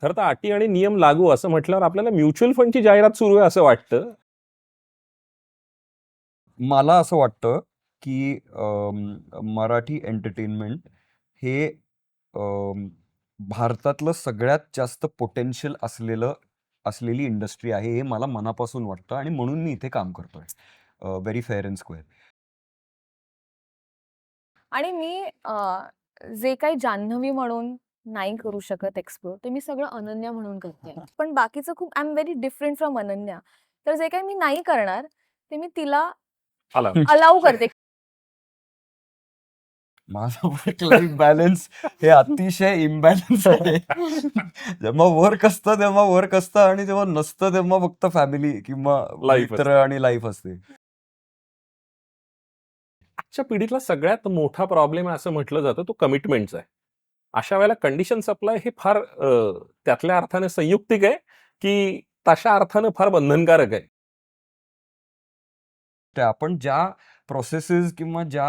खरं तर अटी आणि नियम लागू असं म्हटल्यावर आपल्याला म्युच्युअल फंडची जाहिरात सुरू आहे असं वाटतं. मला असं वाटतं, की मराठी एंटरटेनमेंट हे भारतातलं सगळ्यात जास्त पोटेन्शियल असलेली इंडस्ट्री आहे, हे मला मनापासून वाटतं आणि म्हणून मी इथे काम करतोय. Very fair and square. आणि मी जे काही जान्हवी म्हणून नाही करू शकत एक्सप्लोर, ते मी सगळं अनन्या म्हणून करते. पण बाकीचं खूप I am very different from Ananya. तर जे काही मी नाही करणार, ते मी तिला आला. अलाऊ करते. माझं वर्क लाईफ बॅलन्स हे अतिशय इम्बॅलन्स आहे. जेव्हा वर्क असतं तेव्हा वर्क असतं आणि जेव्हा नसतं तेव्हा फक्त फॅमिली किंवा Life मित्र आणि लाईफ असते. आजच्या पिढीतला सगळ्यात मोठा प्रॉब्लेम आहे असं म्हटलं जातं तो कमिटमेंटचा आहे. अशा वेळेला कंडिशन सप्लाय हे फार त्यातल्या अर्थाने संयुक्तिक आहे की तशा अर्थानं फार बंधनकारक आहे. ते आपण ज्या प्रोसेसेस किंवा ज्या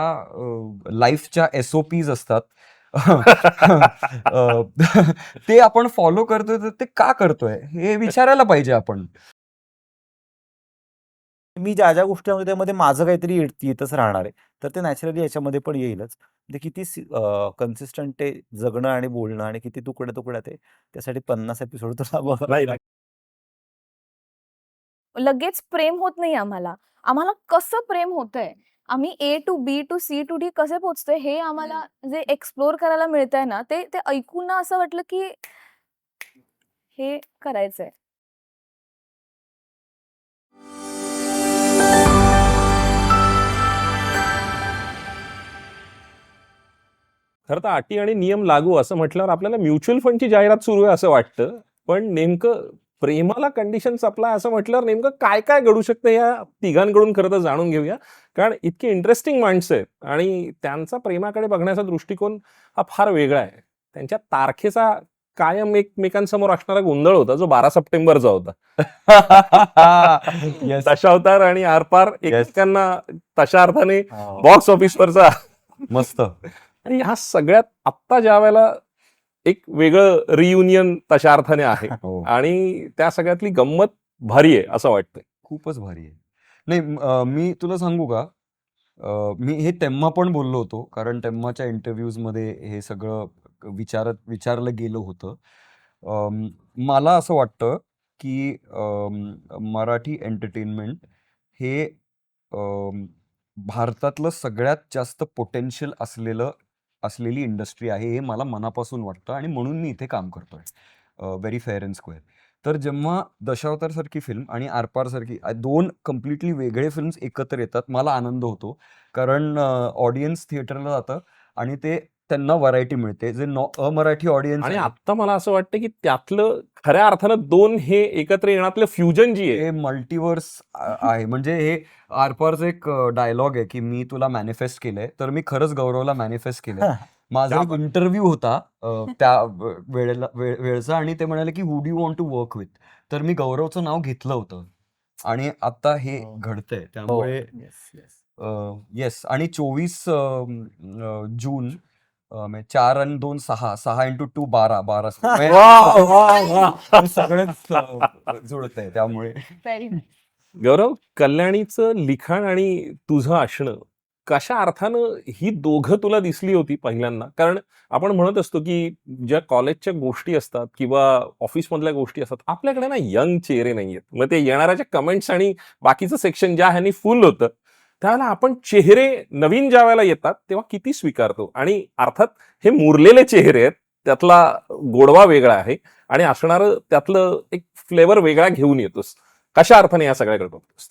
लाईफच्या SOPs असतात अ, ते आपण फॉलो करतोय तर ते का करतोय हे विचारायला पाहिजे आपण. मी ज्या ज्या गोष्टी आहे त्यामध्ये माझं काहीतरी येतच राहणार आहे. तर ते नॅचरली याच्यामध्ये पण येईलच. म्हणजे किती कन्सिस्टंट आहे जगणं आणि बोलणं आणि किती तुकड्या-तुकड्यात आहे. त्यासाठी 50 एपिसोड तर बघावं नाही, लागेल. लगेच प्रेम होत नाही आम्हाला. आम्हाला कसं प्रेम होतंय, आम्ही A to B to C to D कसे पोहोचतोय हे आम्हाला जे एक्सप्लोर करायला मिळतंय ना, ते ते ऐकून ना असं वाटलं की हे करायचंय. खरं तर अटी आणि नियम लागू असं म्हटल्यावर आपल्याला म्युच्युअल फंडची जाहिरात सुरू आहे असं वाटतं. पण नेमकं प्रेमाला कंडिशन सप्लाय असं म्हटल्यावर नेमकं काय काय घडू शकतं या तिघांकडून खरं तर जाणून घेऊया. कारण इतकी इंटरेस्टिंग माणसं आहेत आणि त्यांचा प्रेमाकडे बघण्याचा दृष्टिकोन हा फार वेगळा आहे. त्यांच्या तारखेचा कायम एकमेकांसमोर असणारा गोंधळ होता जो 12 सप्टेंबरचा होता. Yes. दशावतार आणि आरपार एकमेकांना तशा अर्थाने हो. बॉक्स ऑफिसवरचा मस्त. आणि ह्या सगळ्यात आत्ता ज्या वेळेला एक वेगळं रियुनियन तशा अर्थाने आहे हो. आणि त्या सगळ्यातली गंमत भारी आहे असं वाटतंय. खूपच भारी आहे. नाही मी तुला सांगू का? मी हे तेव्हा पण बोललो होतो, कारण तेव्हाच्या इंटरव्ह्यूजमध्ये हे सगळं विचारलं गेलं होतं. मला असं वाटतं, की मराठी एंटरटेनमेंट हे भारतातलं सगळ्यात जास्त पोटेन्शियल असलेली इंडस्ट्री आहे, हे मला मनापासून वाटतं आणि म्हणून मी इथे काम करतोय. Very fair and square. तर जेव्हा दशावतारसारखी फिल्म आणि आरपारसारखी 2 कम्प्लिटली वेगळे फिल्म्स एकत्र येतात, मला आनंद होतो. कारण ऑडियन्स थिएटरला जातं आणि त्यांना व्हरायटी मिळते. जे अमराठी ऑडियन्स आणि आहे आत्ता मला असं वाटतं की त्यातलं खऱ्या अर्थानं 2 हे एकत्र येण्यातलं फ्युजन जी आहे हे मल्टिव्हर्स आहे. म्हणजे हे आरपारचं एक डायलॉग आहे, की मी तुला मॅनिफेस्ट केलंय. तर मी खरंच गौरवला मॅनिफेस्ट केलंय. माझा एक इंटरव्ह्यू होता त्या वेळचा आणि ते म्हणाले, की who do you want to work with? तर मी गौरवचं नाव घेतलं होतं आणि आता हे हो. घडतंय. त्यामुळे येस, येस. येस आणि 24 जून 4 आणि 2 6 6 × 2 12 12 वाह, वाह, वाह. सगळंच जुळतंय त्यामुळे. व्हेरी गौरव, कल्याणीचं लिखाण आणि तुझं असणं कशा अर्थानं ही दोघं तुला दिसली होती पहिल्यांदा? कारण आपण म्हणत असतो की ज्या कॉलेजच्या गोष्टी असतात किंवा ऑफिसमधल्या गोष्टी असतात, आपल्याकडे ना यंग चेहरे नाहीयेत. मग ते येणाऱ्या कमेंट्स आणि बाकीचं सेक्शन ज्या ह्यानी फुल होतं, त्यावेळेला आपण चेहरे नवीन ज्या वेळेला येतात तेव्हा किती स्वीकारतो आणि अर्थात हे मुरलेले चेहरे आहेत, त्यातला गोडवा वेगळा आहे आणि असणारं त्यातलं एक फ्लेवर वेगळा घेऊन येतोस. कशा अर्थाने या सगळ्याकडे बघतोस?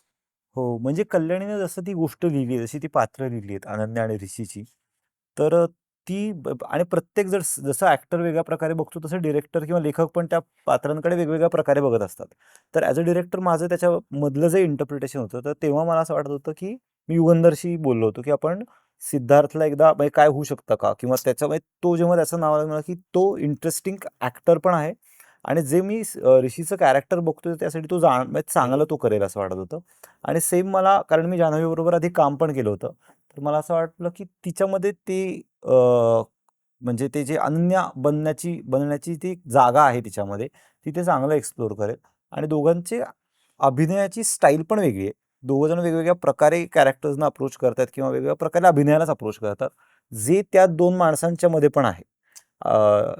हो, म्हणजे कल्याणीने जसं ती गोष्ट लिहिली आहे, जशी ती पात्र लिहिली आहेत अनन्या आणि ऋषीची. तर ती आणि प्रत्येक जसं ॲक्टर वेगळ्या प्रकारे बघतो, तसं डिरेक्टर किंवा लेखक पण त्या पात्रांकडे वेगवेगळ्या प्रकारे बघत असतात. तर ॲज अ डिरेक्टर माझं त्याच्यामधलं जे इंटरप्रिटेशन होतं, तर तेव्हा मला असं वाटत होतं, की मी युगंधरशी बोललो होतो, की आपण सिद्धार्थला एकदा म्हणजे काय होऊ शकतं का? किंवा त्याच्यामुळे तो जेव्हा त्याचं नाव आलं, की तो इंटरेस्टिंग ॲक्टर पण आहे आणि जे मी ऋषीचं कॅरेक्टर बघतोय त्यासाठी तो म्हणजे चांगलं तो करेल असं वाटत होतं. आणि सेम मला कारण मी जान्हवीबरोबर आधी काम पण केलं होतं. तर मला असं वाटलं, की तिच्यामध्ये ते म्हणजे ते जे अनन्या बनण्याची ती जागा आहे तिच्यामध्ये, ती ते चांगलं एक्सप्लोर करेल. आणि दोघांची अभिनयाची स्टाईल पण वेगळी आहे. दोघं जण वेगवेगळ्या प्रकारे कॅरेक्टर्सना अप्रोच करतात किंवा वेगवेगळ्या प्रकारे अभिनयालाच अप्रोच करतात. जे त्या 2 माणसांच्या मध्ये पण आहे.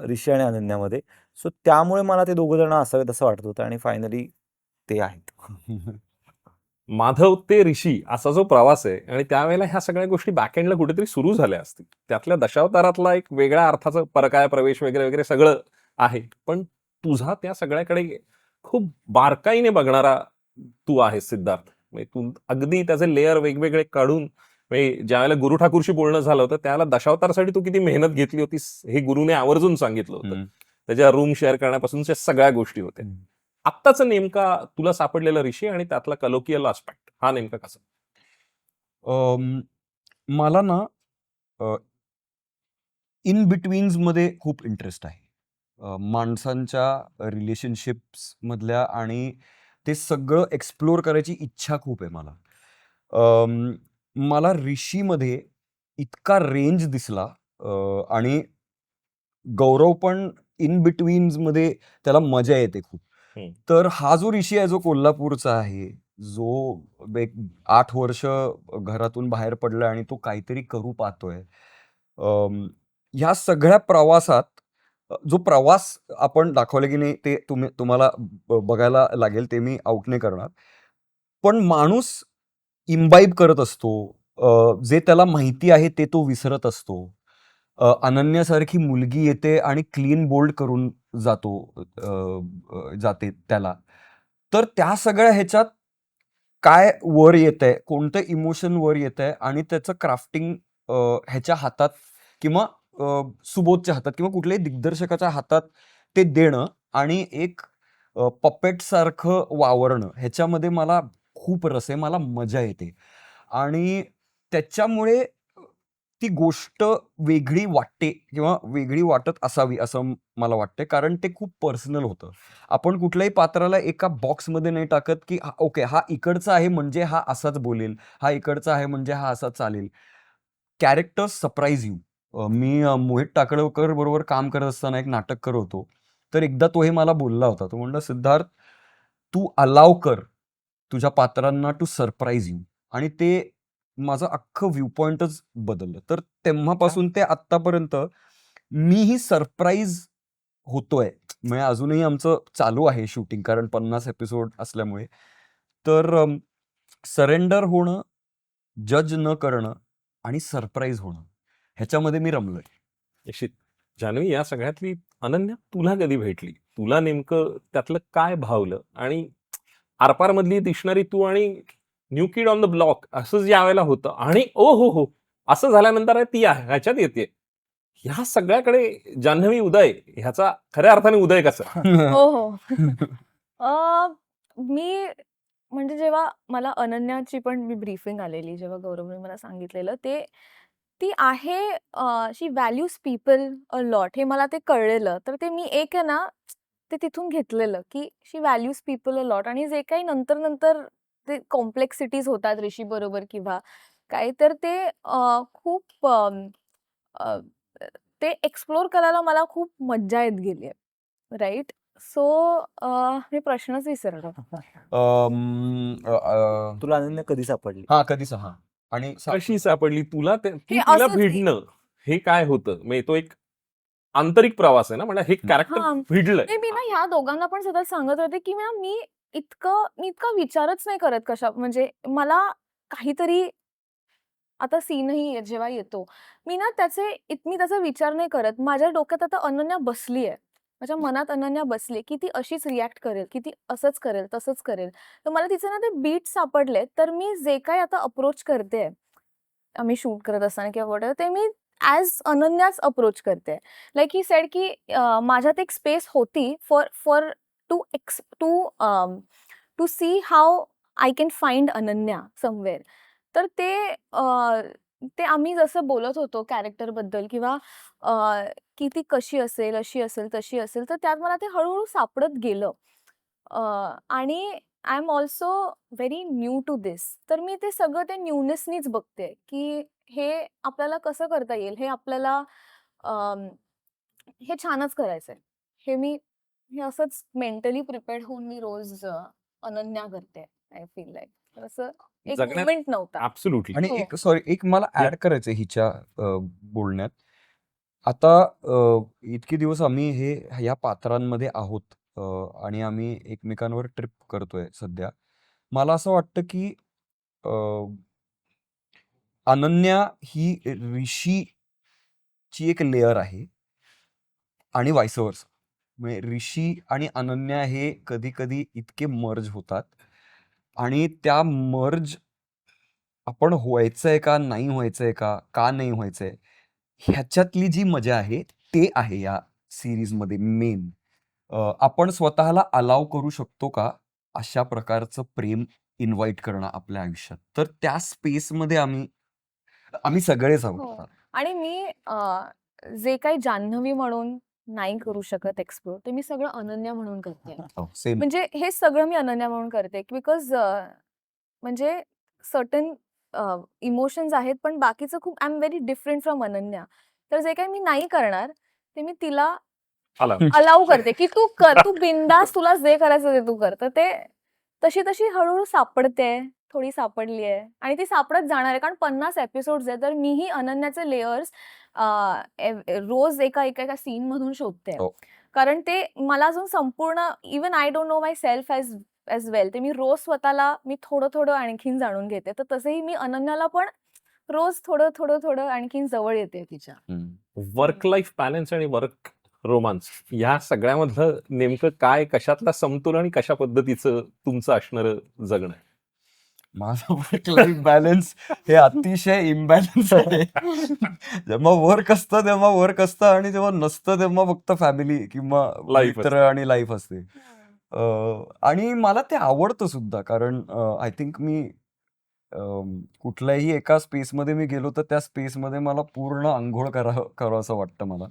ऋषी आणि अनन्यामध्ये. सो त्यामुळे मला ते दोघं जण असावेत असं वाटत होतं आणि फायनली ते आहेत. माधव ते ऋषी असा जो प्रवास आहे आणि त्यावेळेला ह्या सगळ्या गोष्टी बॅकएंडला कुठेतरी सुरू झाल्या असतील. त्यातल्या दशावतारातला एक वेगळ्या अर्थाचा परकाया प्रवेश वगैरे वगैरे सगळं आहे. पण तुझा त्या सगळ्याकडे खूप बारकाईने बघणारा तू आहेस सिद्धार्थ. म्हणजे तू अगदी त्याचे लेयर वेगवेगळे काढून म्हणजे ज्यावेळेला गुरु ठाकूरशी बोलणं झालं होतं त्यावेळेला दशावतारासाठी तू किती मेहनत घेतली होतीस हे गुरुने आवर्जून सांगितलं होतं. त्याच्या रूम शेअर करण्यापासूनच्या सगळ्या गोष्टी होत्या. आत्ताचा नेमका तुला सापडलेला ऋषी आणि त्यातला कलोकियल आस्पेक्ट हा नेमका कसा? मला ना इन बिटवीन्स मध्ये खूप इंटरेस्ट आहे. माणसांच्या रिलेशनशिप्स मधल्या आणि ते सगळं एक्सप्लोर करायची इच्छा खूप आहे मला. मला ऋषीमध्ये इतका रेंज दिसला आणि गौरव पण इन बिटवीन्स मध्ये त्याला मजा येते खूप. तर हा जो ऋषी आहे जो कोल्हापूरचा आहे, जो एक 8 वर्ष घरातून बाहेर पडलाय आणि तो काहीतरी करू पाहतोय. ह्या सगळ्या प्रवासात जो प्रवास आपण दाखवला की नाही ते तुम्हाला बघायला लागेल, ते मी आउट नाही करणार. पण माणूस इम्बाईब करत असतो. जे त्याला माहिती आहे ते तो विसरत असतो. अनन्यासारखी मुलगी येते आणि क्लीन बोल्ड करून जाते त्याला. तर त्या सगळ्या ह्याच्यात काय वर येतंय, कोणतं इमोशन वर येतंय आणि त्याचं क्राफ्टिंग ह्याच्या हातात किंवा सुबोधच्या हातात किंवा कुठल्याही दिग्दर्शकाच्या हातात ते देणं आणि एक पपेट सारखं वावरणं ह्याच्यामध्ये मला खूप रस आहे. मला मजा येते आणि त्याच्यामुळे ती गोष्ट वेगळी वाटते किंवा वेगळी वाटत असावी असं मला वाटते, कारण ते खूप पर्सनल होतं. आपण कुठल्याही पात्राला एका बॉक्समध्ये नाही टाकत की ओके हा इकडचा आहे म्हणजे हा असाच बोलेल, हा इकडचा आहे म्हणजे हा असा चालेल. Characters surprise you. मी मोहित टाकळकर बरोबर काम करत असताना एक नाटक करत होतो. तर एकदा तो हे मला बोलला होता. तो म्हणला, "सिद्धार्थ, तू अलाव कर तुझ्या पात्रांना टू सरप्राईज यू." आणि ते माझं अख्खं व्ह्यू पॉइंटच बदललं. तर तेव्हापासून ते आत्तापर्यंत मीही सरप्राईज होतोय. म्हणजे अजूनही आमचं चालू आहे शूटिंग, कारण 50 एपिसोड असल्यामुळे. तर सरेंडर होणं, जज न करणं आणि सरप्राईज होणं ह्याच्यामध्ये मी रमलोय. निश्चित. जान्हवी, या सगळ्यातली अनन्या तुला कधी भेटली? तुला नेमकं त्यातलं काय भावलं? आणि आरपार मधली दिसणारी तू आणि new kid on the block असं ज्या वेळेला होतं आणि ओ हो हो असं झाल्यानंतर ती ह्याच्यात येते. ह्या सगळ्याकडे जान्हवी उदय ह्याचा खऱ्या अर्थाने उदय कसा? हो, हो. मी म्हणजे जेव्हा मला अनन्याची पण मी ब्रीफिंग आलेली, जेव्हा गौरवने मला सांगितलेलं, ती आहे शी व्हॅल्यूज पीपल अ लॉट हे मला ते कळलेलं. तर ते मी एक आहे ना, ते तिथून घेतलेलं, की शी व्हॅल्यूज पीपल अ लॉट आणि जे काही नंतर ते कॉम्प्लेक्सिटीज होतात ऋषीबरोबर किंवा काय, तर ते खूप अ, ते एक्सप्लोर करायला मला खूप मज्जा येत गेली आहे. राइट? सो मी प्रश्नच विसरलो. तुला अनन्या कधी सापडली? हा कधीच हा आणि कशी सापडली तुला? तू हे तिला असंच भिडणं हे काय होतं? म्हणजे तो एक आंतरिक प्रवास आहे ना, म्हणजे हे कॅरेक्टर हां. भिडलंय. नाही, मी ना ह्या दोघांना पण सतत सांगत होते, की ना मी इतका विचारच नाही करत म्हणजे मला काहीतरी आता सीनही जेव्हा येतो, मी ना मी त्याचा विचार नाही करत. माझ्या डोक्यात आता अनन्या बसली आहे. माझ्या मनात अनन्या बसली, की ती अशीच रिएक्ट करेल, की ती असंच करेल, तसंच करेल. तर मला तिचे ना ते बीट सापडलेत. तर मी जे काही आता अप्रोच करतेय, आम्ही शूट करत असताना किंवा व्हॉटएव्हर, ते मी ॲज अनन्याच अप्रोच करते. लाइक ही सेड, की माझ्यात एक स्पेस होती for for to X to to see how I can find Ananya somewhere. तर ते आम्ही जसं बोलत होतो कॅरेक्टरबद्दल किंवा की ती कशी असेल, अशी असेल, तशी असेल, तर त्यात मला ते हळू-हळू सापडत गेलं. आणि I am also very new to this. तर मी ते सगळं ते न्यूनेसनीच बघते, की हे आपल्याला कसं करता येईल? हे आपल्याला हे छानच करायचंय. हे असंच मेंटली प्रिपेअर्ड होऊन मी रोज अनन्या करते. आय फील लाईक असं एक जगण्यात मोमेंट नव्हता. ॲब्सोल्युटली. आणि हो. एक मला या. ऍड करायचंय हिच्या बोलण्यात. आता इतके दिवस आम्ही ह्या पात्रांमध्ये आहोत, आणि आम्ही एकमेकांवर ट्रिप करतोय सध्या. मला असं वाटतं की अ, अनन्या ही ऋषीची एक लेयर आहे आणि व्हाईस वर्सा. म्हणजे ऋषी आणि अनन्या हे कधी कधी इतके मर्ज होतात, आणि त्या मर्ज आपण व्हायचंय का नाही व्हायचंय का नाही व्हायचंय, ह्याच्यातली जी मजा आहे ते आहे या सिरीजमध्ये मेन. आपण स्वतःला अलाव करू शकतो का अशा प्रकारचं प्रेम इन्व्हाइट करणं आपल्या आयुष्यात? तर त्या स्पेसमध्ये आम्ही आम्ही सगळेच आहोत हो. आता. आणि मी जे काही जान्हवी म्हणून नाही करू शकत एक्सप्लोर, ते मी सगळं अनन्या म्हणून करते. सेम. म्हणजे हे सगळं मी अनन्या म्हणून करते बिकॉज म्हणजे सर्टन इमोशन्स आहेत, पण बाकीचं खूप I am very different from Ananya. तर जे काही मी नाही करणार ते मी तिला आला. अलाउ करते की तू कर, तू बिंदास, तुला जे करायचं ते तू कर. तर ते तशी तशी हळूहळू सापडते, थोडी सापडली आहे आणि ती सापडत जाणार आहे, कारण 50 एपिसोड्स आहे. तर मीही अनन्याचे लेयर्स रोज एका एका एका सीन मधून शोधते, हो. कारण ते मला अजून संपूर्ण even I don't know myself as well. ते मी रोज स्वतःला मी थोडं थोडं आणखीन जाणून घेते. तर तसंही मी अनन्याला पण रोज थोडं थोडं थोडं आणखीन जवळ येते तिच्या. वर्क लाईफ बॅलन्स आणि वर्क रोमान्स ह्या सगळ्यामधलं नेमकं काय, कशातला समतोल आणि कशा पद्धतीचं तुमचं असणारं जगणं आहे? माझं वर्क लाईफ बॅलन्स हे अतिशय इम्बॅलन्स आहे. जेव्हा वर्क असतं तेव्हा वर्क असतं, आणि जेव्हा नसतं तेव्हा फक्त फॅमिली किंवा Life मित्र आणि लाईफ असते. आणि मला ते आवडतं सुद्धा, कारण आय थिंक मी कुठल्याही एका स्पेसमध्ये मी गेलो तर त्या स्पेसमध्ये मला पूर्ण अंघोळ करावं असं वाटतं मला.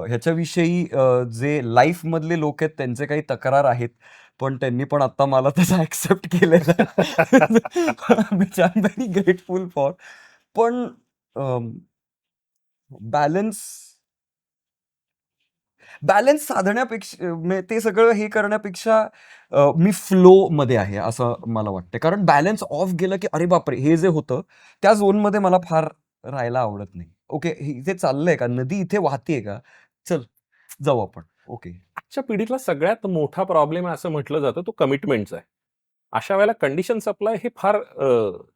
ह्याच्याविषयी जे लाईफ मधले लोक आहेत त्यांचे काही तक्रार आहेत, पण त्यांनी पण आता मला तसं ऍक्सेप्ट केलेलं which I am very grateful for. पण बॅलन्स बॅलन्स साधण्यापेक्षा, म्हणजे ते सगळं हे करण्यापेक्षा मी फ्लो मध्ये आहे असं मला वाटतं. कारण बॅलन्स ऑफ गेलं की अरे बापरे, हे जे होतं त्या झोनमध्ये मला फार राहायला आवडत नाही. ओके, इथे चाललंय का, नदी इथे वाहतीये का, चल जाऊ आपण. ओके. आजच्या पिढीतला सगळ्यात मोठा प्रॉब्लेम असं म्हटलं जातं तो कमिटमेंटचा आहे. अशा वेळेला कंडिशन सप्लाय हे फार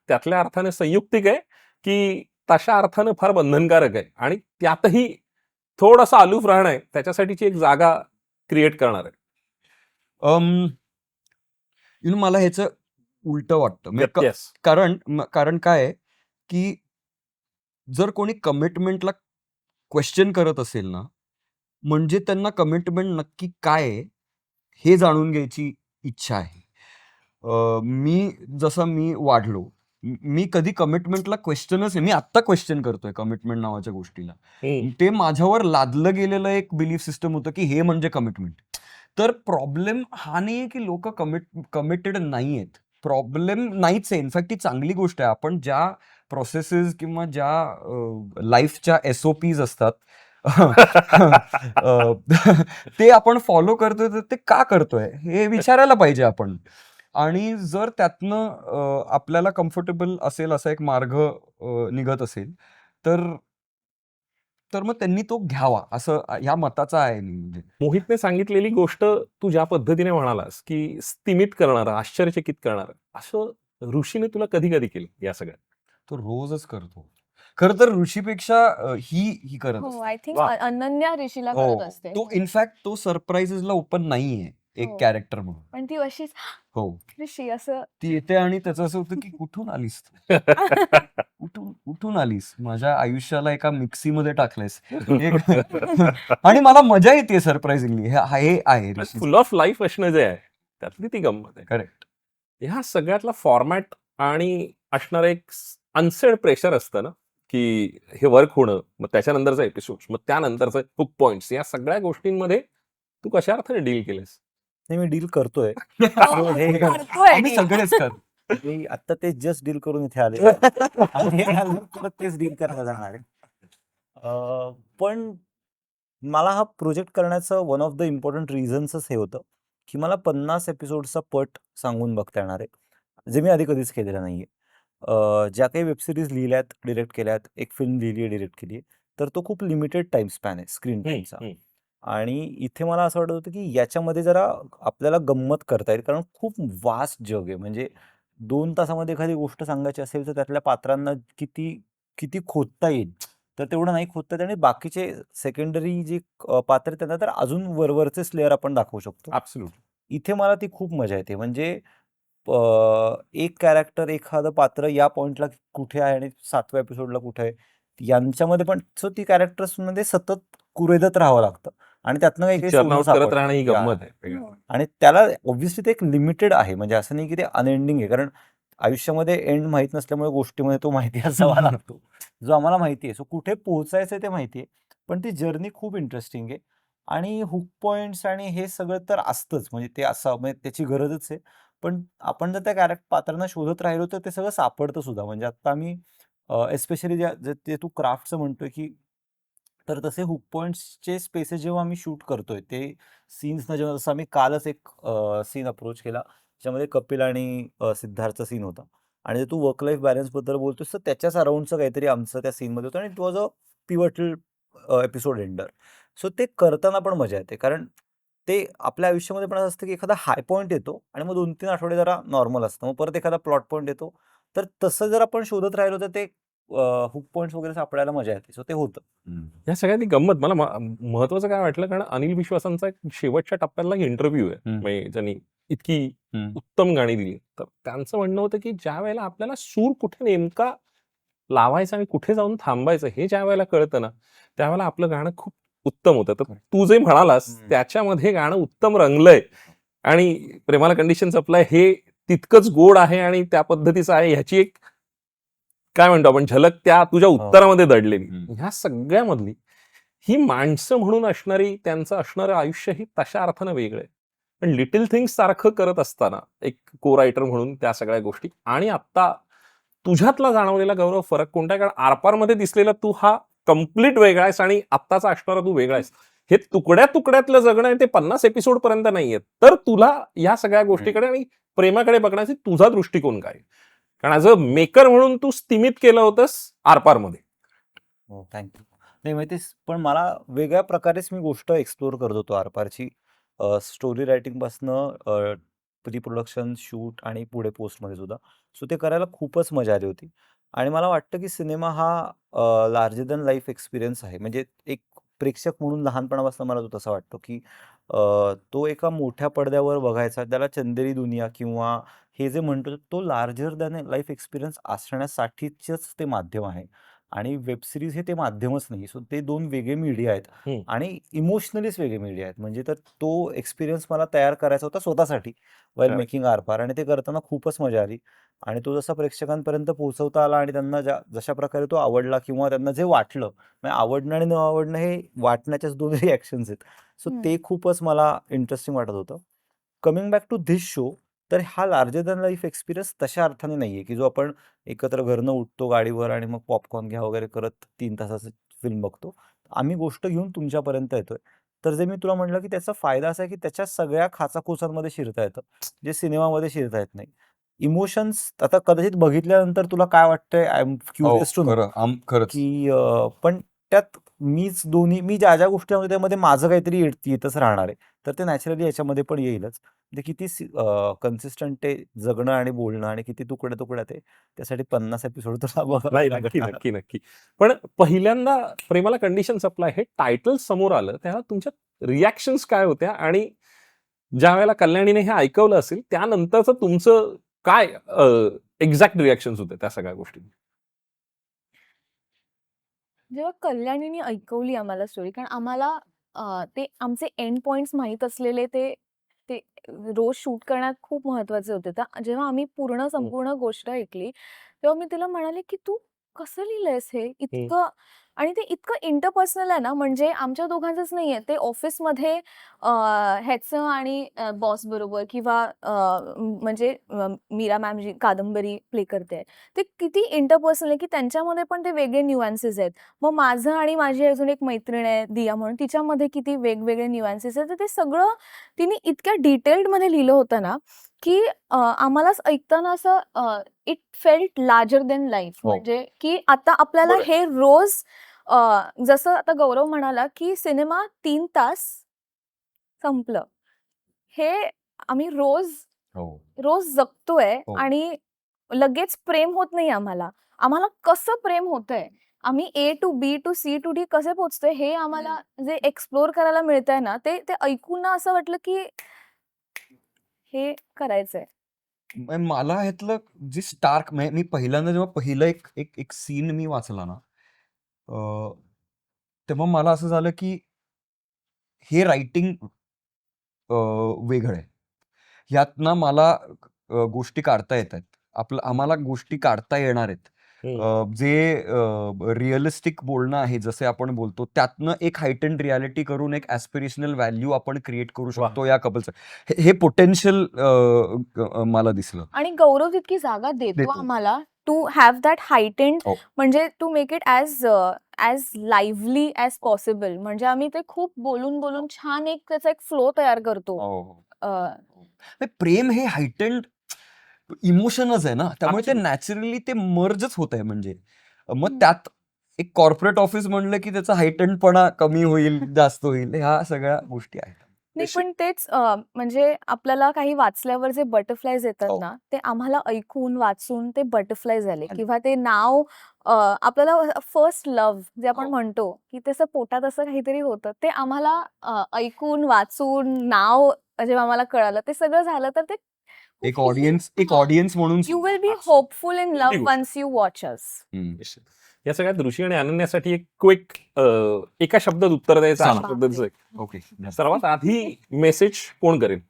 त्यातल्या अर्थाने संयुक्तिक आहे की तशा अर्थानं फार बंधनकारक आहे, आणि त्यातही थोडासा अलूफ राहणं आहे त्याच्यासाठीची एक जागा क्रिएट करणार आहे. मला ह्याचं उलट वाटतं. म्हणजे व्यत्यस. कारण काय आहे की जर कोणी कमिटमेंटला क्वेश्चन करत असेल ना, म्हणजे त्यांना कमिटमेंट नक्की काय आहे हे जाणून घ्यायची इच्छा आहे. मी वाढलो, मी कधी कमिटमेंटला क्वेश्चनच आहे, मी आत्ता क्वेश्चन करतोय कमिटमेंट नावाच्या गोष्टीला. ते माझ्यावर लादलं गेलेलं एक बिलीफ सिस्टम होतं की हे म्हणजे कमिटमेंट. तर प्रॉब्लेम हा नाहीये की लोक कमिटेड नाहीयेत. प्रॉब्लेम नाहीच आहे. इनफॅक्ट ती चांगली गोष्ट आहे. आपण ज्या प्रोसेसेस किंवा ज्या लाईफच्या SOPs असतात ते आपण फॉलो करतोय, तर ते का करतोय हे विचारायला पाहिजे आपण. आणि जर त्यातनं आपल्याला कम्फर्टेबल असेल असा एक मार्ग निघत असेल, तर मग त्यांनी तो घ्यावा असं ह्या मताचा आहे मी. म्हणजे मोहितने सांगितलेली गोष्ट तू ज्या पद्धतीने म्हणालास की स्तिमित करणारं, आश्चर्यचकित करणारं, असं ऋषीने तुला कधी कधी केलं या सगळ्यात? तो रोजच करतो. खरं तर ऋषीपेक्षा ही करत हो, असते. आय थिंक वा. अनन्या ऋषीला हो, करत असते. तो इनफॅक्ट तो सरप्राइजेसला ओपन नाहीये एक हो. कॅरेक्टर म्हणून. पण ती अशीच हो, ऋषी असं ती येते आणि त्याचं असं होतं की कुठून आलीस तू? कुठून आलीस? माझ्या आयुष्याला एका मिक्सीमध्ये टाकलंयस. आणि मला मजा येते सरप्राइझिंगली. हे आहे ऋषी. फुल ऑफ लाईफ असणं जे आहे त्यातली ती गंमत आहे. करेक्ट. ह्या सगळ्यातला फॉर्मॅट आणि असणारं एक अनसेड प्रेशर असतं ना, की हे वर्क होणं, मग त्याच्यानंतरचा एपिसोड, मग त्यानंतरचे हुक पॉइंट्स, या सगळ्या गोष्टींमध्ये तू कशा अर्थाने डील केलेस? नाही, मी डील करतोय. करतोय आम्ही deal. सगळेच करतो. मी आता ते जस्ट डील करून इथे आले आणि हे झालं, परत तेच डील करायला जाणार आहे. पण मला हा प्रोजेक्ट करण्याचं वन ऑफ द इम्पॉर्टंट रिझन्सच हे होतं, की मला 50 एपिसोड्सचा पट सांगून बघता येणार आहे, जे मी आधी कधीच केलेलं नाहीये. ज्या काही वेब सीरीज लिहिल्यात, डिरेक्ट केल्यात, एक फिल्म लिहिली आहे, डिरेक्ट केली आहे, तर तो खूप लिमिटेड टाईम स्पॅन आहे स्क्रीन टाईमचा. आणि इथे मला असं वाटत होतं, की याच्यामध्ये जरा आपल्याला गंमत करता येईल, कारण खूप वास्ट जग आहे. म्हणजे 2 तासामध्ये एखादी गोष्ट सांगायची असेल, तर त्यातल्या पात्रांना किती किती खोदता येईल, तर तेवढं नाही खोदता येत आणि बाकीचे सेकंडरी जे पात्र आहेत त्यांना तर अजून वरवरचेच लेयर आपण दाखवू शकतो. ॲब्सोल्युटली. इथे मला ती खूप मजा येते. म्हणजे एक कॅरेक्टर, एखादं पात्र या पॉइंटला कुठे आहे आणि 7व्या एपिसोडला कुठे आहे, यांच्यामध्ये पण सो ती कॅरेक्टर्समध्ये सतत कुरेदत राहावं लागतं आणि त्यातनं काही-काही चर्न सोनं आउट करत सापडतं. राहणं ही याह! गंमत आहे वेगळं. हो. आणि त्याला ऑब्व्हियसली ते एक लिमिटेड आहे. म्हणजे असं नाही की ते अनएंडिंग आहे. कारण आयुष्यामध्ये एंड माहीत नसल्यामुळे गोष्टीमध्ये तो माहिती असावा लागतो. जो आम्हाला माहिती आहे. सो कुठे पोहोचायचं ते माहिती आहे. पण ती जर्नी खूप इंटरेस्टिंग आहे आणि हुक पॉइंट्स आणि हे सगळं तर असतंच. म्हणजे ते असं म्हणजे त्याची गरजच आहे. पण आपण जर त्या पात्रांना शोधत राहिलो तर ते सगळं सापडतं सुद्धा. म्हणजे आता आम्ही एस्पेशली जे ते तू क्राफ्टचं म्हणतोय की तर तसे हुक पॉइंट्सचे स्पेसेस जेव्हा आम्ही शूट करतोय, ते सीन्सना जेव्हा जसं आम्ही कालच एक सीन अप्रोच केला, ज्यामध्ये कपिल आणि सिद्धार्थचा सीन होता आणि जे तू वर्क लाईफ बॅलन्सबद्दल बोलतोयस, तर त्याच्याच अराउंडचं काहीतरी आमचं त्या सीनमध्ये होतं आणि it was a pivotal episode ender. So ते करताना पण मजा येते. कारण ते आपल्या आयुष्यामध्ये पण असं असतं, की एखादा हाय पॉइंट येतो आणि मग 2-3 आठवडे जरा नॉर्मल असतं. मग परत एखादा प्लॉट पॉइंट येतो. तर तसं जर आपण शोधत राहिलो, तर ते हुक पॉइंट्स वगैरे सापडायला मजा येते. सो ते होतं. या सगळ्यांनी गंमत मला महत्वाचं काय वाटलं, कारण अनिल विश्वासांचा एक शेवटच्या टप्प्यातला इंटरव्ह्यू आहे. हं. म्हणजे ज्यांनी इतकी हं. उत्तम गाणी दिली. तर त्यांचं म्हणणं होतं, की ज्या वेळेला आपल्याला सूर कुठे नेमका लावायचा आणि कुठे जाऊन थांबायचं हे ज्या वेळेला कळतं ना, त्यावेळेला आपलं गाणं खूप उत्तम होतं. तर करेक्ट. तू जे म्हणालास हं. त्याच्यामध्ये गाणं उत्तम रंगलंय आणि प्रेमाला कंडिशन सप्लाय हे तितकंच गोड आहे आणि त्या पद्धतीचं आहे ह्याची एक काय म्हणतो आपण झलक त्या तुझ्या हो. उत्तरामध्ये दडलेली. हं. ह्या सगळ्यामधली ही माणसं म्हणून असणारी त्यांचं असणारं आयुष्य ही तशा अर्थानं वेगळं आहे. पण लिटिल थिंग्स सारखं करत असताना एक को रायटर म्हणून त्या सगळ्या गोष्टी आणि आत्ता तुझ्यातला जाणवलेला गौरव फरक कोणता आहे? कारण आरपारमध्ये दिसलेला तू हा कंप्लीट वेगळा आहेस आणि आत्ताचा असणारा तू वेगळा आहेस. हे तुकड्या तुकड्यातलं जगणं आहे ते 50 एपिसोड पर्यंत नाहीये. तर तुला या सगळ्या गोष्टीकडे आणि प्रेमाकडे बघण्याचा तुझा दृष्टिकोन काय? कारण ॲज अ मेकर म्हणून तू स्तिमित केलं होतंस आरपारमध्ये. हो, थँक यू. नाही म्हणजे पण मला वेगळ्या प्रकारेच मी गोष्ट एक्सप्लोर करत होतो आरपारची. स्टोरी रायटिंगपासनं प्री प्रोडक्शन, शूट आणि पुढे पोस्टमध्ये सुद्धा. सो ते करायला खूपच मजा आली होती. आणि मला वाटतं की सिनेमा हा लार्जर दॅन लाईफ एक्सपिरियन्स आहे. म्हणजे एक प्रेक्षक म्हणून लहानपणापासून मला तो तसा वाटतो की तो एका मोठ्या पडद्यावर बघायचा, त्याला चंदेरी दुनिया किंवा हे जे म्हणतो तो लार्जर दॅन लाईफ एक्सपिरियन्स असण्यासाठीचंच ते माध्यम आहे. आणि वेब सीरीज हे ते माध्यमच नाही. सो ते 2 वेगळे मीडिया आहेत हं. आणि इमोशनलीच वेगळे मीडिया आहेत. म्हणजे तर तो एक्सपिरियन्स मला तयार करायचा होता स्वतःसाठी व्हाईल करेक्ट. मेकिंग आरपार आणि ते करताना खूपच मजा आली. आणि तो जसा प्रेक्षकांपर्यंत पोहोचवता आला आणि त्यांना जशा प्रकारे तो आवडला किंवा त्यांना जे वाटलं, म्हणजे आवडणं आणि न आवडणं हे वाटण्याच्याच 2 रिएक्शन्स आहेत. सो हं. ते खूपच मला इंटरेस्टिंग वाटत होतं. Coming back to this show, तर हा लार्जर दॅन लाईफ एक्सपिरियन्स तशा अर्थाने नाहीये, की जो आपण एकत्र घरनं उठतो गाडीवर आणि मग पॉपकॉर्न घ्या वगैरे करत 3 तासाचं फिल्म बघतो. आम्ही गोष्ट घेऊन तुमच्यापर्यंत येतोय. तर जे मी तुला म्हटलं, की त्याचा फायदा असा आहे, की त्याच्या सगळ्या खाचाखोचांमध्ये शिरता येतं, जे सिनेमामध्ये शिरता येत नाही. इमोशन्स आता कदाचित बघितल्यानंतर तुला काय वाटतंय? आय एम हो, क्युरियस टू नो, खरं. खरंच. की पण त्यात मी ज्या गोष्टी आणतो त्यामध्ये माझं काहीतरी येतच राहणार आहे. तर ते नॅचरली याच्यामध्ये पण येईलच. म्हणजे किती कन्सिस्टंट आहे जगणं आणि बोलणं आणि किती तुकड्या-तुकड्यात आहे. त्यासाठी 50 एपिसोड तुला बघावे नाही, नक्की, लागणार. नक्की, नक्की. पण पहिल्यांदा प्रेमाला कंडिशन सप्लाय हे टायटल समोर आलं, तेव्हा तुमच्या रिएक्शन्स काय होत्या? आणि ज्यावेळेला कल्याणीने हे ऐकवलं असेल, त्यानंतरचं तुमचं काय एक्झॅक्ट रिएक्शन्स होते त्या सगळ्या गोष्टी? जेव्हा कल्याणीने ऐकवली आम्हाला स्टोरी, कारण आम्हाला ते आमचे एंड पॉइंट्स माहीत असलेले ते ते रोज शूट करण्यात खूप महत्त्वाचे होते. तर जेव्हा आम्ही संपूर्ण गोष्ट ऐकली, तेव्हा मी तिला म्हणाले, की "तू कसं लिहिलंयस हे? हं. इतकं आणि ते इतकं इंटरपर्सनल आहे ना, म्हणजे आमच्या दोघांचंच नाहीये. ते ऑफिसमध्ये ह्याचं आणि बॉस बरोबर किंवा म्हणजे मीरा मॅम जी कादंबरी प्ले करते, ते किती इंटरपर्सनल आहे, की त्यांच्यामध्ये पण ते वेगळे न्यूअन्सेस आहेत. मग माझं आणि माझी अजून एक मैत्रीण आहे दिया म्हणून, तिच्यामध्ये किती वेगवेगळे न्यूअन्सेस आहेत. तर ते सगळं तिने इतक्या डिटेल्डमध्ये लिहिलं होतं ना, की आम्हालाच ऐकताना असं it felt larger than life. हो. म्हणजे की आता आपल्याला बरं. हे रोज जसं आता गौरव म्हणाला, की सिनेमा 3 तास संपलं. हे आम्ही हो. रोज जगतोय हो. आणि लगेच प्रेम होत नाही आम्हाला. आम्हाला कसं प्रेम होतंय, आम्ही A to B to C to D कसे पोहोचतोय हे आम्हाला जे एक्सप्लोर करायला मिळतंय ना, ते ते ऐकून ना असं वाटलं, की हे करायचंय. मला ह्यातलं जे स्टार्क मी पहिल्यांदा जेव्हा पहिलं एक एक एक सीन मी वाचला ना, तेव्हा मला असं झालं की हे रायटिंग वेगळं आहे. ह्यातनं मला गोष्टी काढता येत आहेत. आम्हाला गोष्टी काढता येणार आहेत. जे रिअलिस्टिक बोलणं आहे, जसे आपण बोलतो, त्यातनं एक हायटन्ड रियालिटी करून एक ॲस्पिरेशनल व्हॅल्यू आपण क्रिएट करू वाह! शकतो या कपलचं. हे पोटेन्शियल मला दिसलं. आणि गौरव तितकी जागा देतो देतो. आम्हाला टू हॅव दॅट हायटेंड, हो. म्हणजे to make it as lively as possible. म्हणजे आम्ही ते खूप बोलून छान एक त्याचा एक फ्लो तयार करतो. हो. अ, प्रेम हे हायटन्ड इमोशनच आहे ना, त्यामुळे ते Absolutely. नॅचरली ते मर्जच होत आहे. म्हणजे मग हम्म. त्यात एक कॉर्पोरेट ऑफिस म्हणलं की त्याचा हायटन्डपणा कमी होईल, जास्त होईल, ह्या सगळ्या गोष्टी आहेत. नाही पण तेच म्हणजे आपल्याला काही वाचल्यावर जे बटरफ्लायज येतात हो. ना, ते आम्हाला ऐकून वाचून ते बटरफ्लायज आले आले. किंवा ते नाव आपल्याला फर्स्ट लव्ह जे आपण हो. म्हणतो, की तसं पोटात असं काहीतरी होतं. ते आम्हाला ऐकून, वाचून, नाव जेव्हा आम्हाला कळालं, ते सगळं झालं तर ते एक ऑडियन्स म्हणून you will be Absolutely. Hopeful in मोठी लव्ह गोष्ट. Once you watch us. निश्चित. या सगळ्यात ऋषी आणि अनन्यासाठी एक क्विक एका शब्दात उत्तर द्यायचं चला. अशा पद्धतीचं एक. ओके. सर्वात आधी मेसेज कोण करेल?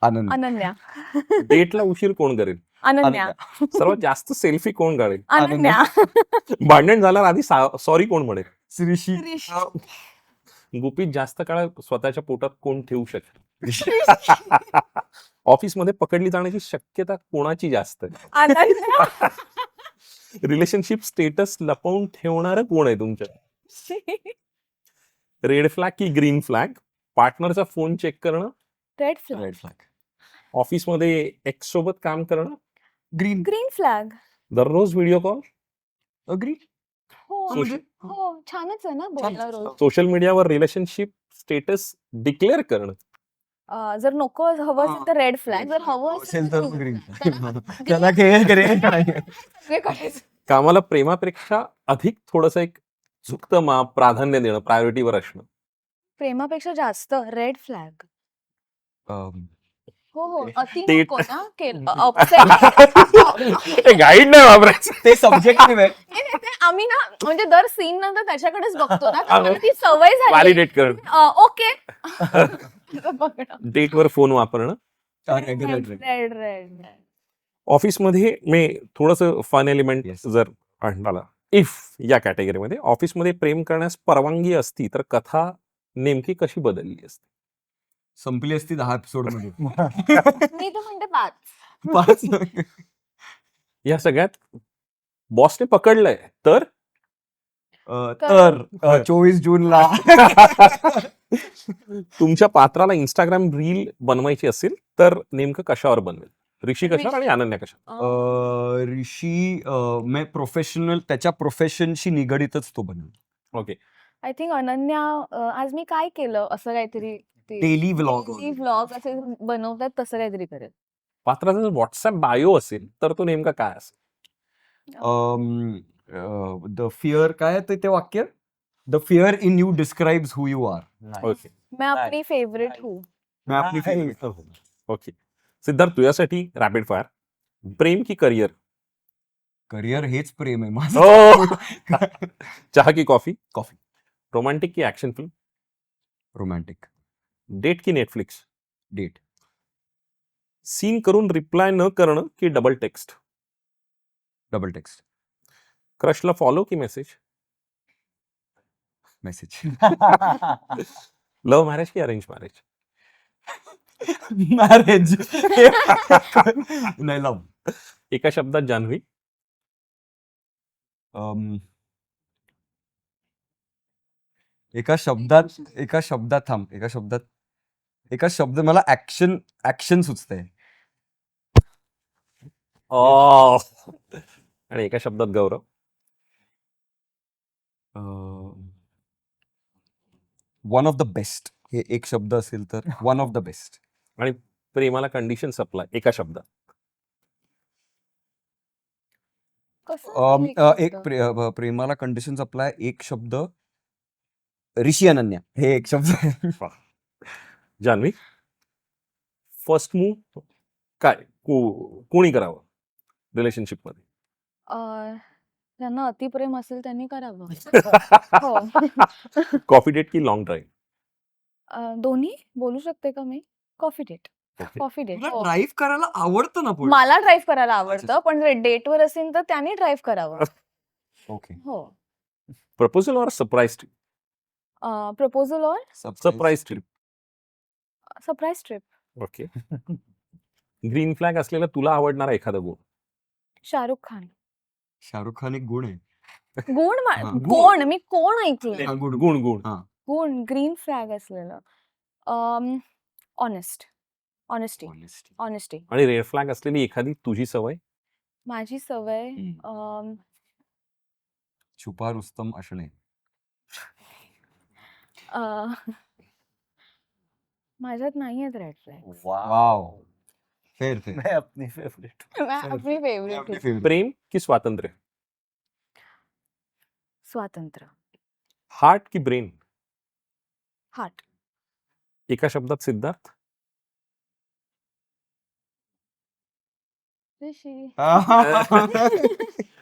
आनंद. अनन्या. डेटला उशीर कोण करेल? अनन्या. सर्वात जास्त सेल्फी कोण काढेल? अनन्या. भांडण झाल्यावर आधी सॉरी कोण म्हणेल? श्रीशी. गुपित जास्त काळ स्वतःच्या पोटात कोण ठेवू शकेल? ऑफिसमध्ये पकडली जाण्याची शक्यता कोणाची जास्त आहे? अनन्या. रिलेशनशिप स्टेटस लपवून ठेवणार कोण आहे तुमच्या? रेड फ्लॅग की ग्रीन फ्लॅग? पार्टनरचा फोन चेक करणं? Red flag. Red flag. ऑफिसमध्ये एक्स सोबत काम करणं? ग्रीन. Green flag. दररोज व्हिडिओ कॉल? अग्री. हो म्हणजे हो छानच आहे ना बोलणं रोज. सोशल मीडियावर रिलेशनशिप स्टेटस डिक्लेअर करणं? जर नको हवं असेल तर रेड फ्लॅग, जर हवं असेल तर ग्रीन. त्याला त्याला ग्रीन सगळे करायचं. कामाला प्रेमापेक्षा अधिक थोडंसं एक झुकतं माप, प्राधान्य देणं, प्रायोरिटीवर असणं? प्रेमापेक्षा जास्त रेड फ्लॅग. हो अति ते- नको ना upset. गाईड नाही वापरायचं. ते सब्जेक्टिव्ह आहे. ते आम्ही ना म्हणजे दर सीन नंतर त्याच्याकडेच बघतो ना, तर मला ती सवय झाली. व्हॅलिडेट करणं. ओके. डेटवर फोन वापरणं? Red red. ऑफिसमध्ये मी थोडंसं फन एलिमेंट Yes. जर आणला, इफ या कॅटेगरीमध्ये ऑफिसमध्ये प्रेम करण्यास परवानगी असती तर कथा नेमकी कशी बदलली असती? संपली असती 10 एपिसोड मध्ये. मी तर म्हणते 5. 5. या सगळ्यात बॉसने पकडलंय तर तर 24 जूनला तुमच्या पात्राला इंस्टाग्राम रील बनवायची असेल तर नेमकं कशावर बनवेल? ऋषी कशावर आणि अनन्या कशावर? ऋषी प्रोफेशनल, त्याच्या प्रोफेशनशी निगडीतच तो बनेल. ओके. आय थिंक अनन्या आज मी काय केलं असं काहीतरी डेली व्लॉग. व्लॉग असे बनवतात तसं काहीतरी करेल. पात्राचा जर व्हॉट्सअप बायो असेल तर तो नेमका काय असेल? द फिअर काय ते वाक्य? The fear in you describes who you are. Okay. मैं अपनी फेवरेट हूँ. मैं अपनी favorite हूं. ओके. सिद्धार्थ, तुझ्यासाठी रॅपिड फायर. प्रेम की करिअर? करिअर हेच प्रेम आहे माझं. चहा की कॉफी? कॉफी. रोमॅन्टिक की ऍक्शन फिल्म? रोमॅन्टिक. डेट की नेटफ्लिक्स? डेट. सीन करून रिप्लाय न करणं की डबल टेक्स्ट? Double text. क्रशला फॉलो की मेसेज? मेसेज. लव्ह मॅरेज की अरेंज मॅरेज? मॅरेज. नाही, लव्ह. एका शब्दात जान्हवी? एका शब्दात थांब. एका शब्द मला ऍक्शन सुचतंय. आणि एका शब्दात Gaurav? One of the best. हे एक शब्द असेल तर वन ऑफ द बेस्ट. आणि प्रेमाला कंडिशन सप्लाय एका शब्दात? कसं असेल एक एक शब्द? प्रेमाला कंडिशन अप्लाय एक शब्द ऋषी अनन्या. हे एक शब्द आहे. जान्हवी, फर्स्ट मूव काय कोणी करावं रिलेशनशिप मध्ये? ज्यांना अतिप्रेम असेल त्यांनी करावं. हो. कॉफी डेट की लॉंग ड्राईव्ह? दोन्ही बोलू शकते का मी? Coffee date. Coffee date. तुला हो. ड्राईव्ह करायला आवडतं ना पण? मला ड्राईव्ह करायला आवडतं, पण डेटवर असेल तर त्यांनी ड्राईव्ह करावं. ओके. हो. Proposal or surprise trip? Proposal or surprise trip. Surprise trip. Okay. Green flag असलेला तुला आवडणारा एखादा गुण? शाहरुख खान. शाहरुख खान एक गुण आहे. गुण हा, गुण. कोण मी कोण ऐकलंय? हा, गुण. गुण गुण. हा. गुण ग्रीन फ्लॅग असलेलं. ऑनेस्टी. Honesty. ऑनेस्टी. आणि रेड फ्लॅग असलेली एखादी तुझी सवय? माझी सवय छुपा रुस्तम असणे. अं, माझ्यात नाही आहेत रेड फ्लॅग. वाव. फेर. मैं अपनी फेवरेट. आपली फेवरेट प्रेम की स्वातंत्र्य? स्वातंत्र्य. हार्ट की ब्रेन? हार्ट. एका शब्दात सिद्धार्थ? ऋषी.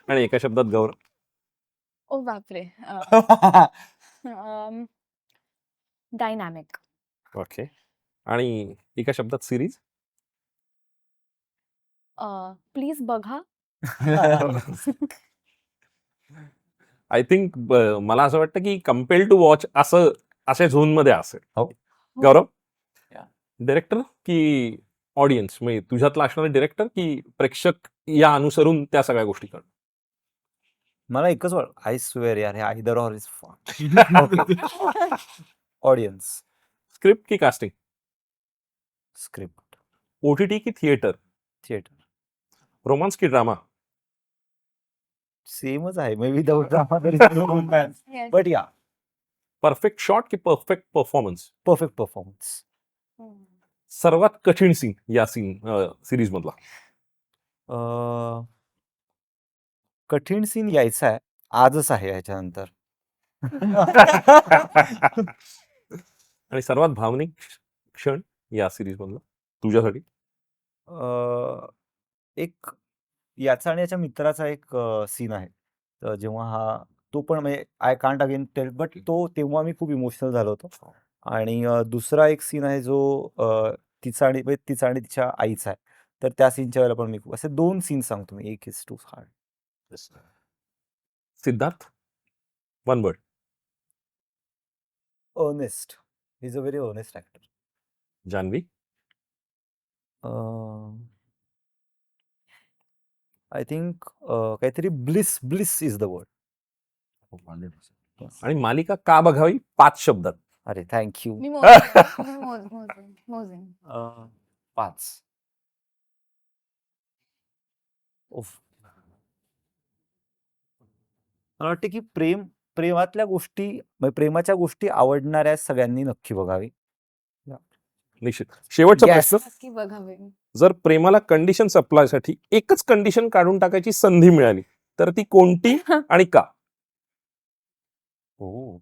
आणि एका शब्दात गौरव? ओ बापरे. डायनॅमिक. ओके. आणि एका शब्दात सिरीज? प्लीज बघा. आय थिंक मला असं वाटतं की कंपेल टू वॉच असं अशा झोन मध्ये असेल. हो. गौरव, Yeah. डिरेक्टर की ऑडियन्स, म्हणजे तुझ्यातला असणारा डिरेक्टर की प्रेक्षक या अनुसरून त्या सगळ्या गोष्टी कर? मला एकच आय स्वेअर यार, हे either or is audience. Script की कास्टिंग? स्क्रिप्ट. ओटीटी की थिएटर? थिएटर. रोमांस की ड्रामा? सेमच आहे, मे विदाउट ड्रामा Yes. बट या परफेक्ट शॉट की परफेक्ट परफॉर्मन्स? Perfect performance. सर्वात कठीण सीन या सिरीज मधला? कठीण सीन यायचा आहे, आजच आहे ह्याच्यानंतर. आणि सर्वात भावनिक क्षण या सिरीज मधला तुझ्यासाठी? एक याचा आणि याच्या मित्राचा एक सीन आहे. तर जेव्हा तो पण म्हणजे I can't again tell, but तेव्हा मी खूप इमोशनल झालो होतो. आणि दुसरा एक सीन आहे जो तिचा आणि तिच्या आईचा आहे. तर त्या सीनच्या वेळेला पण मी खूप असे 2 सीन सांगतो मी. एक is too hard. Siddharth, one word? Earnest. He is a very earnest actor. Janhvi? I think काहीतरी ब्लिस इज द वर्ड. आणि मालिका का बघावी 5 शब्दात? अरे थँक्यू. मी मोजेन. 5. मला वाटतं की प्रेमातल्या गोष्टी म्हणजे प्रेमाच्या गोष्टी आवडणाऱ्या सगळ्यांनी नक्की बघावी. निश्चित. शेवटचा Yes. प्रश्न, नक्की बघावे. जर प्रेमाला कंडिशन सप्लायसाठी एकच कंडिशन काढून टाकायची संधी मिळाली तर ती कोणती आणि का? हो.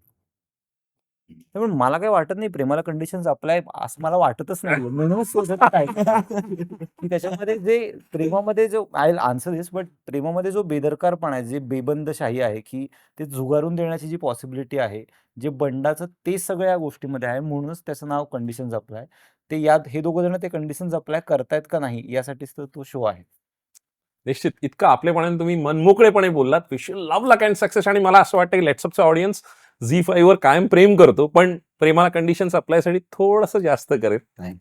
पण मला काही वाटत नाही प्रेमाला कंडिशन्स अप्लाय असं मला वाटतच नाही. म्हणून सोचत काय की त्याच्यामध्ये जे प्रेमामध्ये जो आय आन्सर दिस, बट प्रेमामध्ये जो बेदरकारपणा आहे, जे बेबंदशाही आहे, की ते झुगारून देण्याची जी पॉसिबिलिटी आहे, जे बंडाचं, ते सगळ्या गोष्टीमध्ये आहे. म्हणूनच त्याचं नाव कंडिशन्स अप्लाय. ते हे दोघं जण ते कंडिशन्स अप्लाय करतायत का नाही यासाठीच तर तो शो आहे. निश्चित. इतकं आपलेपणाने तुम्ही मनमोकळेपणे बोललात. Wish you love luck and success. आणि मला असं वाटतं की लेट्सअपचं ऑडियन्स झी5 वर कायम प्रेम करतो, पण प्रेमाला कंडिशन्स अप्लायसाठी थोडंसं जास्त करेल.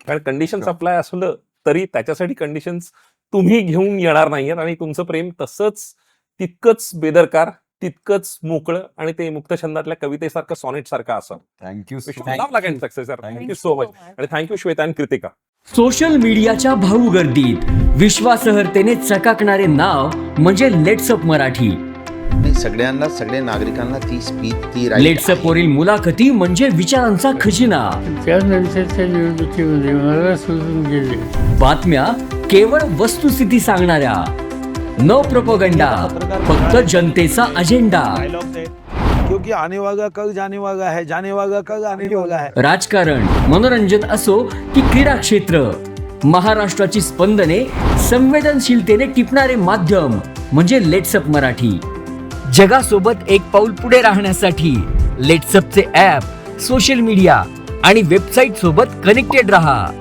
कारण कंडिशन्स Sure. अप्लाय असलं तरी त्याच्यासाठी कंडिशन्स तुम्ही घेऊन येणार नाहीयेत आणि तुमचं प्रेम तसंच तितकंच बेदरकार, तितकंच मोकळं आणि ते मुक्तछंदातल्या कवितेसारखं, सॉनेट सारखं असावं. Thank you wish so you love luck and success sir. Thank thank you so much. आणि थँक्यू श्वेता आणि कृतिका. सोशल मीडियाच्या भाऊ गर्दीत विश्वासार्हतेने चकाकणारे नाव म्हणजे लेट्सअप मराठी. नाही, सगळ्यांना, सगळ्या नागरिकांना ती स्पीच, ती right लेट्सअप आहे. वरील मुलाखती म्हणजे विचारांचा खजिना. त्यानंतरच्या निवडणुकीमध्ये मला सोडून गेले. बातम्या केवळ वस्तुस्थिती सांगणाऱ्या, न प्रोपगंडा, फक्त जनतेचा अजेंडा. क्योंकि आने वाला कल जाने वाला है, जाने वाला कल आने वाला है. राजकारण, मनोरंजन असो की क्रीडा क्षेत्र, महाराष्ट्राची स्पंदने संवेदनशीलतेने टिपणारे माध्यम म्हणजे लेट्सअप मराठी. जगासोबत एक पाऊल पुढे राहण्यासाठी लेट्सअपचे ॲप, सोशल मीडिया आणि वेबसाईट सोबत कनेक्टेड रहा.